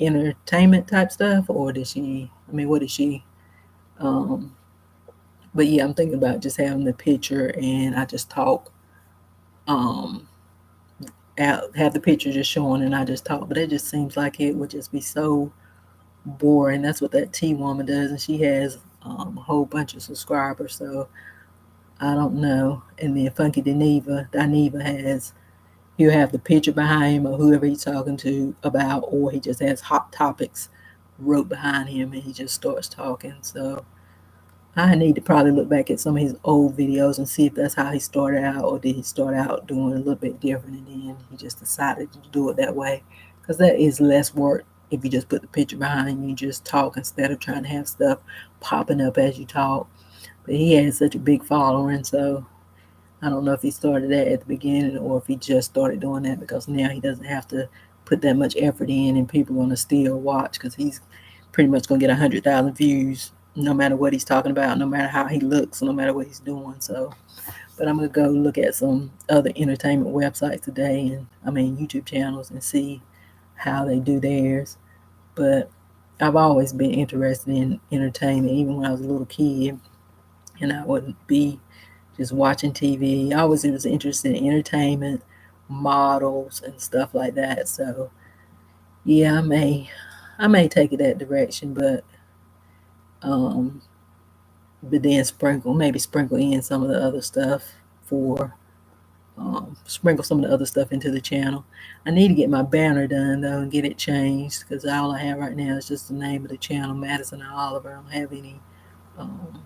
entertainment type stuff, or does she? I mean, what is she? Um, but yeah, I'm thinking about just having the picture and I just talk, um, out, have the picture just showing and I just talk. But it just seems like it would just be so boring. That's what that T woman does, and she has a whole bunch of subscribers. So I don't know. And then Funky Dineva has he'll have the picture behind him or whoever he's talking to about, or he just has hot topics wrote behind him and he just starts talking. So I need to probably look back at some of his old videos and see if that's how he started out, or did he start out doing a little bit different and then he just decided to do it that way. Because that is less work if you just put the picture behind and you just talk instead of trying to have stuff popping up as you talk. But he has such a big following, so I don't know if he started that at the beginning or if he just started doing that because now he doesn't have to put that much effort in and people are going to still watch because he's pretty much going to get 100,000 views no matter what he's talking about, no matter how he looks, no matter what he's doing. So, but I'm going to go look at some other entertainment websites today and YouTube channels and see how they do theirs. But I've always been interested in entertainment, even when I was a little kid, and I wouldn't be just watching TV. I always was interested in entertainment, models, and stuff like that. So yeah, I may take it that direction, um, but then maybe sprinkle in some of the other stuff for sprinkle some of the other stuff into the channel. I need to get my banner done though and get it changed because all I have right now is just the name of the channel, Madison and Oliver. Um,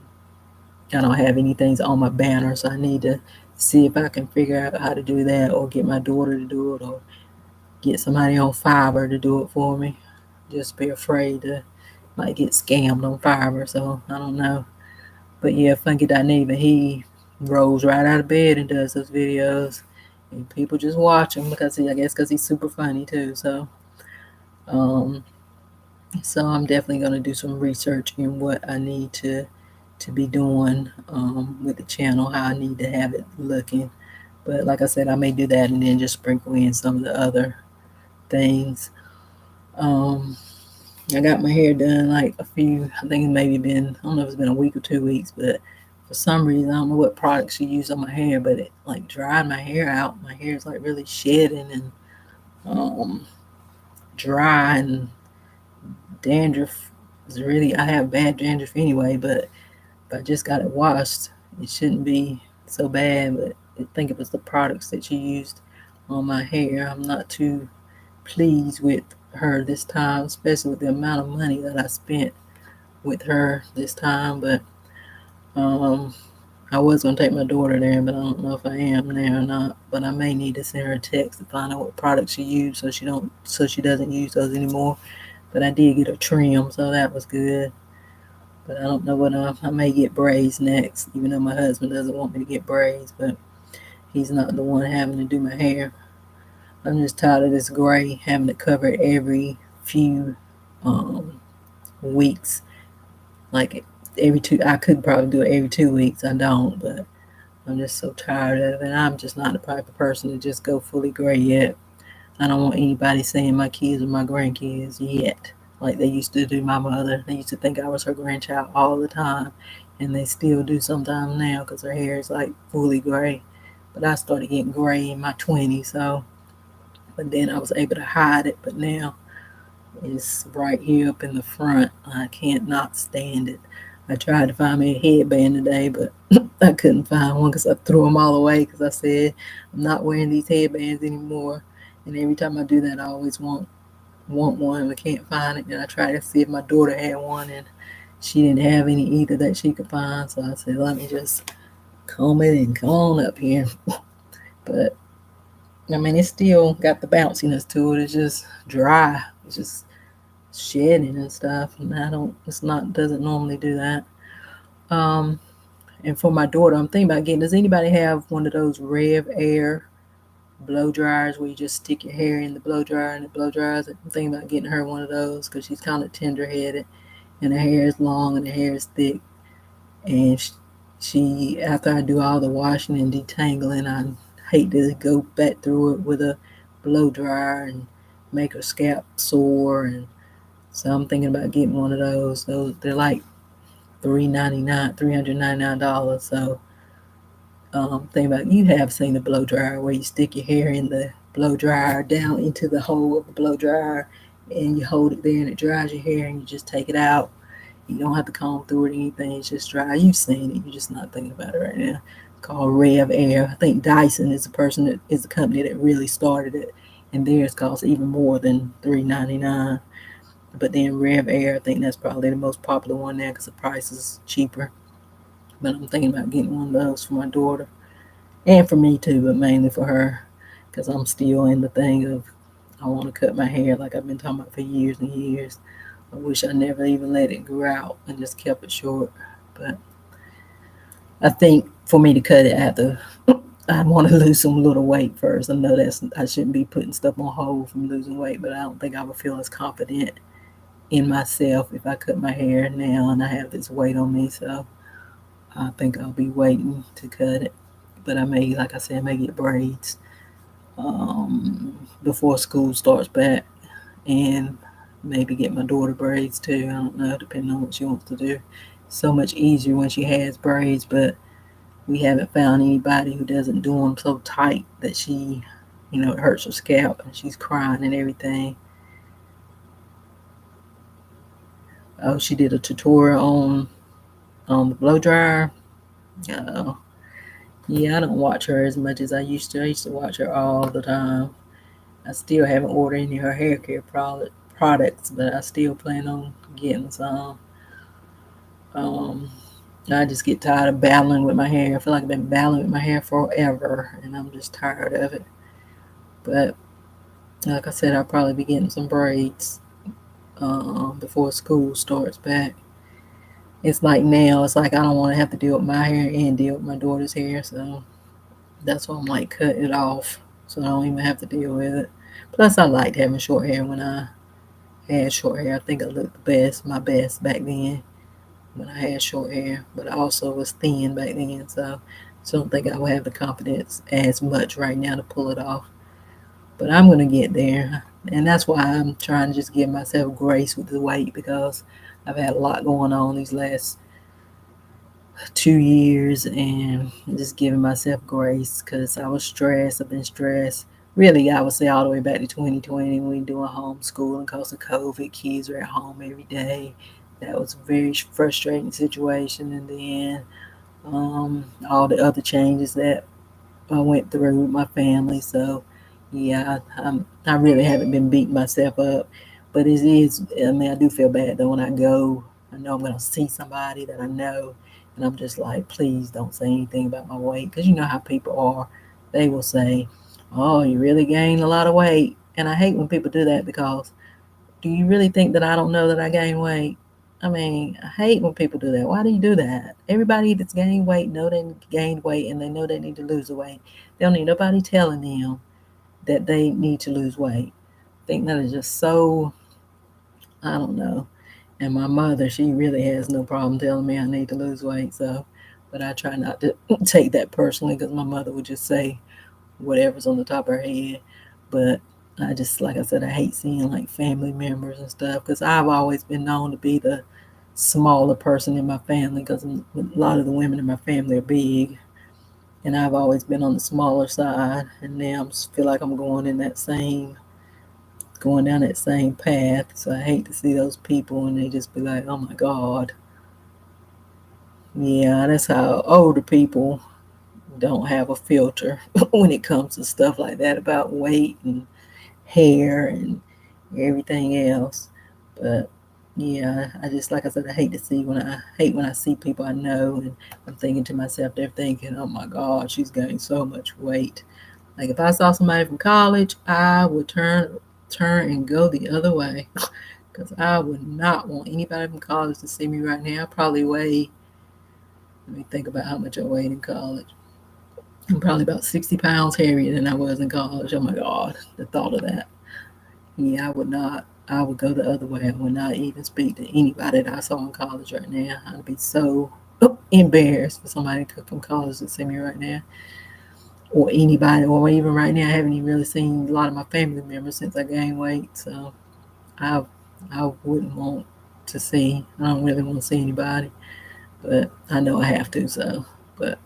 I don't have anything on my banner, so I need to see if I can figure out how to do that, or get my daughter to do it, or get somebody on Fiverr to do it for me. Just be afraid to might get scammed on Fiverr, so I don't know. But yeah, Funky Dineva, he rolls right out of bed and does those videos, and people just watch him because I guess because he's super funny too. Um, so I'm definitely gonna do some research in what I need to be doing with the channel, how I need to have it looking. But like I said, I may do that and then just sprinkle in some of the other things. Um, I got my hair done like I think it maybe been, I don't know if it's been a week or 2 weeks, but for some reason, I don't know what products you use on my hair, but it like dried my hair out. My hair is like really shedding and um, dry, and dandruff is really, I have bad dandruff anyway, but if I just got it washed, it shouldn't be so bad. But I think it was the products that you used on my hair. I'm not too pleased with her this time, especially with the amount of money that I spent with her this time. But um, I was gonna take my daughter there, but I don't know if I am now or not. But I may need to send her a text to find out what products she used, so she doesn't use those anymore. But I did get a trim, so that was good. But I don't know what I may get braids next, even though my husband doesn't want me to get braids, but he's not the one having to do my hair. I'm just tired of this gray having to cover it every few um, weeks. Like every two, I could probably do it every 2 weeks. I don't, but I'm just so tired of it. And I'm just not the type of person to just go fully gray yet. I don't want anybody saying my kids are my grandkids yet, like they used to do my mother. They used to think I was her grandchild all the time, and they still do sometimes now because her hair is like fully gray. But I started getting gray in my 20s, so but then I was able to hide it. But now it's right here up in the front. I can't not stand it. I tried to find me a headband today, but I couldn't find one because I threw them all away because I said I'm not wearing these headbands anymore. And every time I do that, I always want one. I can't find it. And I tried to see if my daughter had one, and she didn't have any either that she could find. So I said, let me just comb it and come on up here. But I mean, it's still got the bounciness to it. It's just dry. It's just shedding and stuff. And I don't. It's not. Doesn't normally do that. Um, and for my daughter, I'm thinking about getting. Does anybody have one of those Rev Air blow dryers where you just stick your hair in the blow dryer and it blow dries? I'm thinking about getting her one of those because she's kind of tender headed and her hair is long and her hair is thick. And she, after I do all the washing and detangling, I hate to go back through it with a blow dryer and make her scalp sore. And so I'm thinking about getting one of those. Those they're like $399. So think about, you have seen the blow dryer where you stick your hair in the blow dryer down into the hole of the blow dryer and you hold it there and it dries your hair and you just take it out. You don't have to comb through it or anything. It's just dry. You've seen it. You're just not thinking about it right now. It's called Rev Air. I think Dyson is the person that is the company that really started it, and theirs costs even more than $399. But then Rev Air, I think that's probably the most popular one now because the price is cheaper. But I'm thinking about getting one of those for my daughter and for me too, but mainly for her because I'm still in the thing of I want to cut my hair like I've been talking about for years and years. I wish I never even let it grow out and just kept it short. But I think for me to cut it, I want to lose some little weight first. I know I shouldn't be putting stuff on hold from losing weight, but I don't think I would feel as confident in myself if I cut my hair now and I have this weight on me. So I think I'll be waiting to cut it. But I may, like I said, I may get braids before school starts back, and maybe get my daughter braids too. I don't know, depending on what she wants to do. So much easier when she has braids, but we haven't found anybody who doesn't do them so tight that it hurts her scalp and she's crying and everything. Oh, she did a tutorial on the blow dryer. Oh, yeah, I don't watch her as much as I used to. I used to watch her all the time. I still haven't ordered any of her hair care products, but I still plan on getting some. Um, I just get tired of battling with my hair. I feel like I've been battling with my hair forever, and I'm just tired of it. But like I said, I'll probably be getting some braids before school starts back. It's like now, it's like I don't want to have to deal with my hair and deal with my daughter's hair, so that's why I'm like cutting it off so I don't even have to deal with it. Plus, I liked having short hair when I had short hair. I think I looked my best back then when I had short hair, but I also was thin back then, so I don't think I would have the confidence as much right now to pull it off. But I'm gonna get there, and that's why I'm trying to just give myself grace with the weight because I've had a lot going on these last 2 years, and just giving myself grace because I was stressed. I've been stressed. Really, I would say all the way back to 2020 when we were doing homeschooling because of COVID. Kids were at home every day. That was a very frustrating situation. And then all the other changes that I went through with my family. So Yeah, I really haven't been beating myself up, but it is. I mean, I do feel bad though when I go. I know I'm gonna see somebody that I know, and I'm just like, please don't say anything about my weight, because you know how people are. They will say, "Oh, you really gained a lot of weight," and I hate when people do that because do you really think that I don't know that I gained weight? I mean, I hate when people do that. Why do you do that? Everybody that's gained weight know they gained weight and they know they need to lose the weight. They don't need nobody telling them that they need to lose weight. I think that is just so, I don't know. And my mother, she really has no problem telling me I need to lose weight. So, but I try not to take that personally because my mother would just say whatever's on the top of her head. But I just, like I said, I hate seeing like family members and stuff because I've always been known to be the smaller person in my family because a lot of the women in my family are big. And I've always been on the smaller side, and now I feel like I'm going down that same path. So I hate to see those people and they just be like, oh my God. Yeah, that's how older people don't have a filter when it comes to stuff like that about weight and hair and everything else. But yeah, I just, like I said, I hate when I see people I know and I'm thinking to myself, they're thinking, oh my God, she's gained so much weight. Like if I saw somebody from college, I would turn and go the other way because I would not want anybody from college to see me right now. I probably weigh, let me think about how much I weighed in college. I'm probably about 60 pounds heavier than I was in college. Oh my God, the thought of that. Yeah, I would not. I would go the other way. I would not even speak to anybody that I saw in college right now. I'd be so embarrassed for somebody from college to see me right now. Or anybody, or even right now, I haven't even really seen a lot of my family members since I gained weight. So I I wouldn't want to see. I don't really want to see anybody, but I know I have to. So, but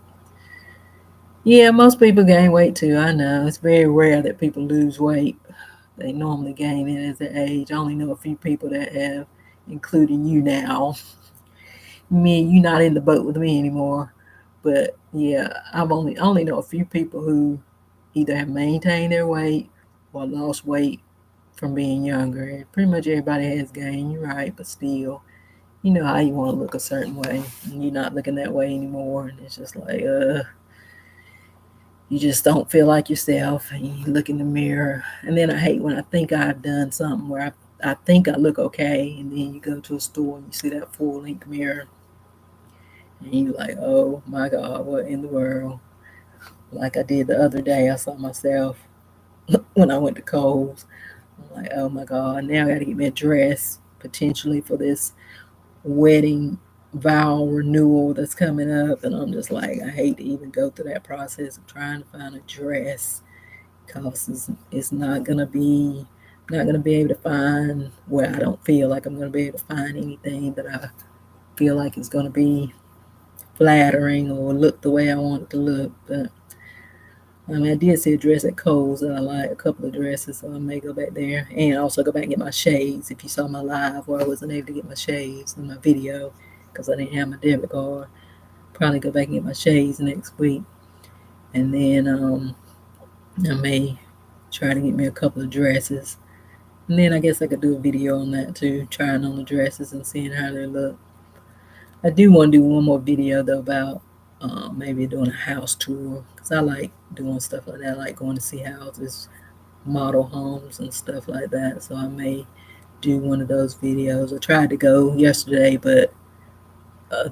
yeah, most people gain weight too. I know it's very rare that people lose weight. They normally gain it as they age. I only know a few people that have, including you now. Me, you not in the boat with me anymore. But yeah, I only know a few people who either have maintained their weight or lost weight from being younger. Pretty much everybody has gained, you're right, but still, you know how you want to look a certain way, and you're not looking that way anymore, and it's just like, you just don't feel like yourself, and you look in the mirror, and then I hate when I think I've done something where I think I look okay, and then you go to a store and you see that full length mirror, and you're like, oh my God, what in the world? Like I did the other day, I saw myself when I went to Kohl's. I'm like, oh my God, now I got to get me a dress potentially for this wedding vow renewal that's coming up. And I'm just like, I hate to even go through that process of trying to find a dress because it's not gonna be able to find where I don't feel like I'm gonna be able to find anything that I feel like is gonna be flattering or look the way I want it to look. But I mean, I did see a dress at Kohl's that I like, a couple of dresses, so I may go back there and also go back and get my shades. If you saw my live where I wasn't able to get my shades in my video because I didn't have my debit card, probably go back and get my shades next week. And then I may try to get me a couple of dresses. And then I guess I could do a video on that too, trying on the dresses and seeing how they look. I do want to do one more video though about maybe doing a house tour because I like doing stuff like that. I like going to see houses, model homes, and stuff like that. So I may do one of those videos. I tried to go yesterday, but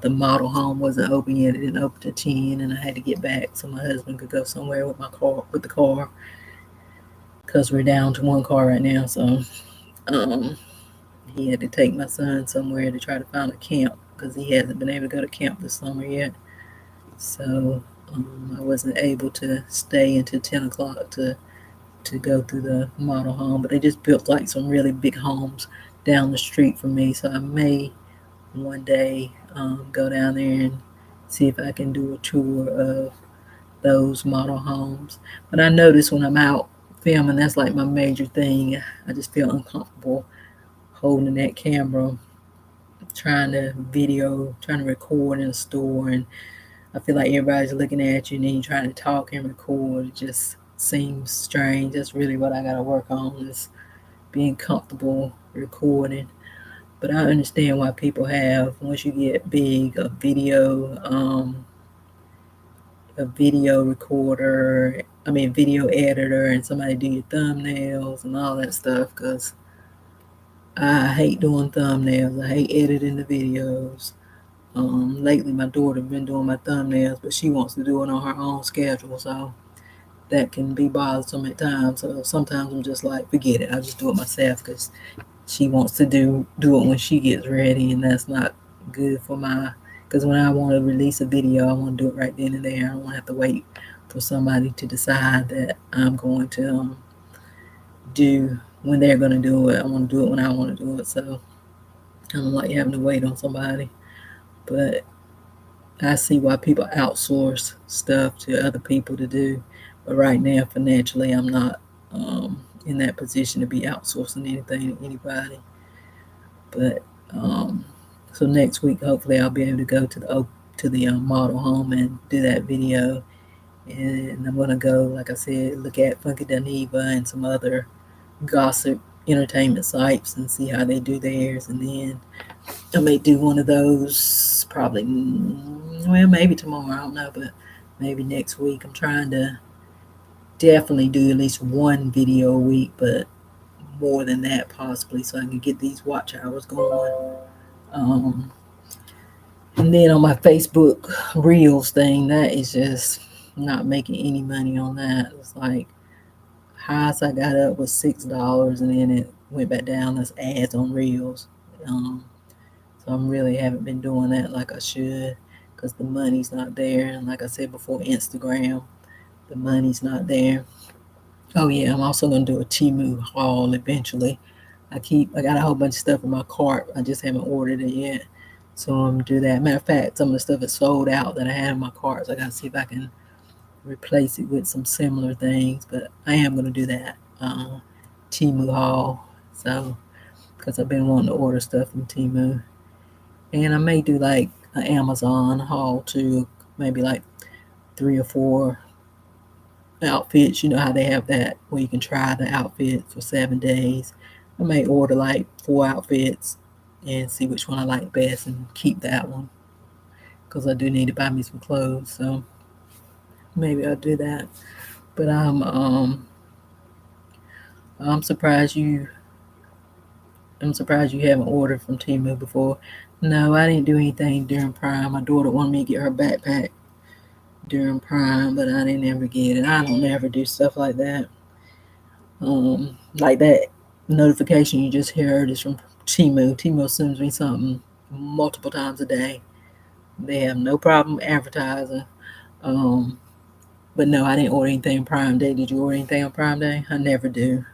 the model home wasn't open yet. It didn't open to 10, and I had to get back so my husband could go somewhere with my car, with the car, because we're down to one car right now. So um, he had to take my son somewhere to try to find a camp because he hasn't been able to go to camp this summer yet. So I wasn't able to stay until 10 o'clock to go through the model home. But they just built like some really big homes down the street from me. So I may one day go down there and see if I can do a tour of those model homes. But I notice when I'm out filming, that's like my major thing. I just feel uncomfortable holding that camera, trying to record in a store, and I feel like everybody's looking at you, and then you're trying to talk and record. It just seems strange. That's really what I gotta work on, is being comfortable recording. But I understand why people have, once you get big, a video recorder, video editor, and somebody do your thumbnails and all that stuff. Cause I hate doing thumbnails. I hate editing the videos. Lately, my daughter been doing my thumbnails, but she wants to do it on her own schedule, so that can be bothersome at times. So sometimes I'm just like, forget it. I just do it myself because she wants to do it when she gets ready, and that's not good for my. Because when I want to release a video, I want to do it right then and there. I don't want to have to wait for somebody to decide that I'm going to do when they're going to do it. I want to do it when I want to do it. So I don't like having to wait on somebody. But I see why people outsource stuff to other people to do. But right now, financially, I'm not in that position to be outsourcing anything to anybody. But so next week, hopefully, I'll be able to go to the model home and do that video. And I'm gonna go, like I said, look at Funky Duneva and some other gossip entertainment sites and see how they do theirs, and then I may do one of those probably, well, maybe tomorrow, I don't know, but maybe next week. I'm trying to definitely do at least one video a week, but more than that possibly, so I can get these watch hours going. Um, and then on my Facebook Reels thing, that is just not making any money on that. It's like highest I got up was $6, and then it went back down as ads on Reels. So I'm really haven't been doing that like I should, because the money's not there. And like I said before, Instagram, the money's not there. Oh yeah, I'm also gonna do a Temu haul eventually. I got a whole bunch of stuff in my cart. I just haven't ordered it yet. So I'm gonna do that. Matter of fact, some of the stuff is sold out that I had in my cart. So I gotta see if I can replace it with some similar things. But I am gonna do that. Temu haul. So because I've been wanting to order stuff from Temu. And I may do like an Amazon haul too, maybe like 3 or 4 outfits. You know how they have that where you can try the outfit for 7 days. I may order like 4 outfits and see which one I like best and keep that one, because I do need to buy me some clothes. So maybe I'll do that. But I'm surprised you haven't ordered from Temu before. No, I didn't do anything during Prime. My daughter wanted me to get her backpack during Prime, but I didn't ever get it. I don't ever do stuff like that. Like that notification you just heard is from Temu. Temu sends me something multiple times a day. They have no problem advertising. Um, but no, I didn't order anything Prime Day. Did you order anything on Prime Day? I never do.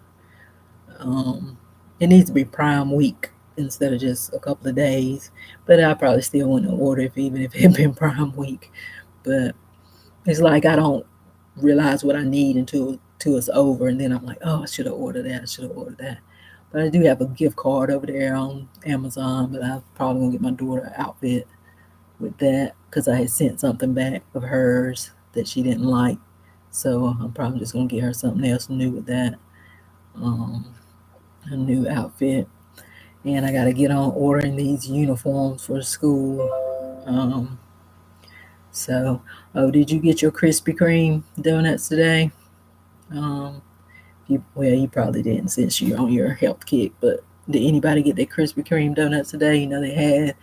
Um, it needs to be Prime Week instead of just a couple of days. But I probably still wouldn't order even if it had been Prime Week. But it's like I don't realize what I need until it's over, and then I'm like, oh, I should have ordered that. I should have ordered that. But I do have a gift card over there on Amazon, but I'm probably gonna get my daughter an outfit with that because I had sent something back of hers that she didn't like. So I'm probably just gonna get her something else new with that, um, a new outfit. And I gotta get on ordering these uniforms for school. Um, so, oh, did you get your Krispy Kreme donuts today? Um, you probably didn't since you're on your health kick, but did anybody get their Krispy Kreme donuts today? You know, they had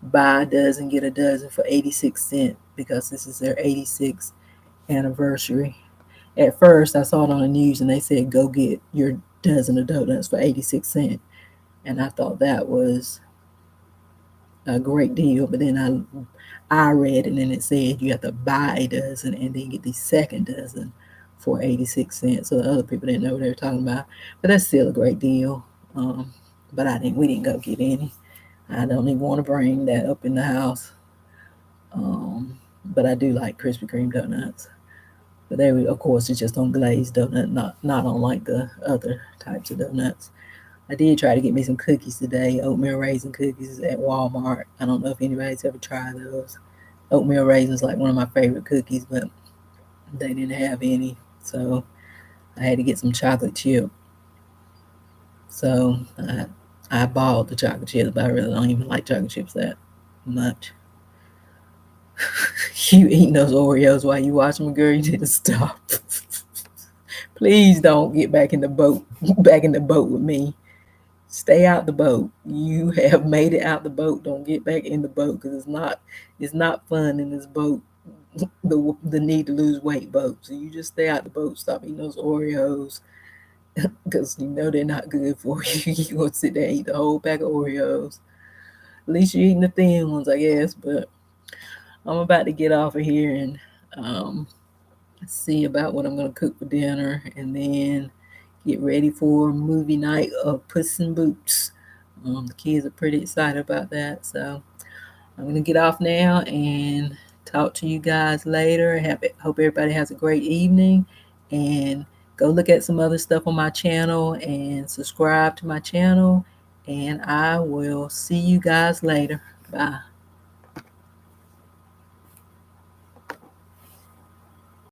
buy a dozen, get a dozen for 86 cents because this is their 86th anniversary. At first, I saw it on the news and they said, go get your dozen of donuts for 86 cents. And I thought that was a great deal, but then I read it and it said you have to buy a dozen and then get the second dozen for 86 cents. So the other people didn't know what they were talking about, but that's still a great deal. But we didn't go get any. I don't even want to bring that up in the house. But I do like Krispy Kreme donuts. But they, of course, it's just on glazed donut, not on like the other types of donuts. I did try to get me some cookies today, oatmeal raisin cookies at Walmart. I don't know if anybody's ever tried those. Oatmeal raisins like one of my favorite cookies, but they didn't have any. So I had to get some chocolate chip. So I bought the chocolate chips, but I really don't even like chocolate chips that much. You eating those Oreos while you watch them, girl, you need to stop. Please don't get back in the boat. Back in the boat with me. Stay out the boat. You have made it out the boat. Don't get back in the boat because it's not fun in this boat. The need to lose weight boat. So you just stay out the boat. Stop eating those Oreos because you know they're not good for you. You gonna sit there and eat the whole pack of Oreos. At least you're eating the thin ones, I guess. But I'm about to get off of here and um, see about what I'm gonna cook for dinner, and then get ready for movie night of Puss in Boots. The kids are pretty excited about that, so I'm gonna get off now and talk to you guys later. Hope everybody has a great evening, and go look at some other stuff on my channel and subscribe to my channel. And I will see you guys later. Bye.